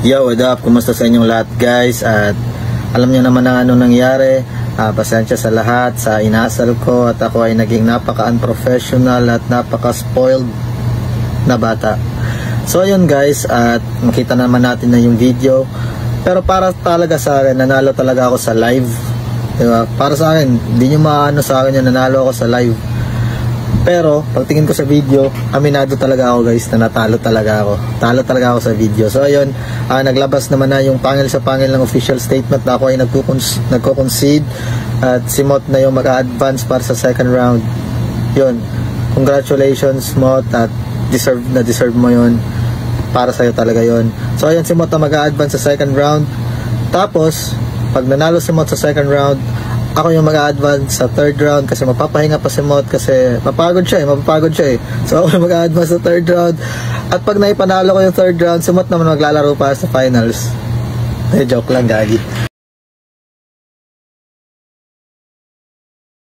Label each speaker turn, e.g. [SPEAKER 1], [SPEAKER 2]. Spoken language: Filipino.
[SPEAKER 1] Yo, what up? Kumusta sa inyong lahat guys? At alam niyo naman na ano nangyari. Pasensya sa lahat sa inasal ko at ako ay naging napaka-unprofessional at napaka-spoiled na bata. So ayun guys, at makita naman natin na yung video. Pero para talaga sa akin, nanalo talaga ako sa live. Diba? Para sa akin, hindi nyo maano sa akin yung nanalo ako sa live. Pero pagtingin ko sa video, aminado talaga ako guys na natalo talaga ako. Talo talaga ako sa video. So ayun, naglabas naman na yung pangil sa pangil ng official statement na ako ay nagko-concede at si Mot na yung mag-advance para sa second round. Yun, congratulations Mot, at deserve mo yun. Para sa'yo talaga yun. So ayun, si Mot na mag-advance sa second round. Tapos pag nanalo si Mot sa second round, ako yung mag-a-advance sa third round kasi mapapahinga pa si Mot kasi mapapagod siya eh. So ako yung mag-a-advance sa third round. At pag naipanalo ko yung third round, si Mot naman maglalaro pa sa finals. Joke lang, gagi.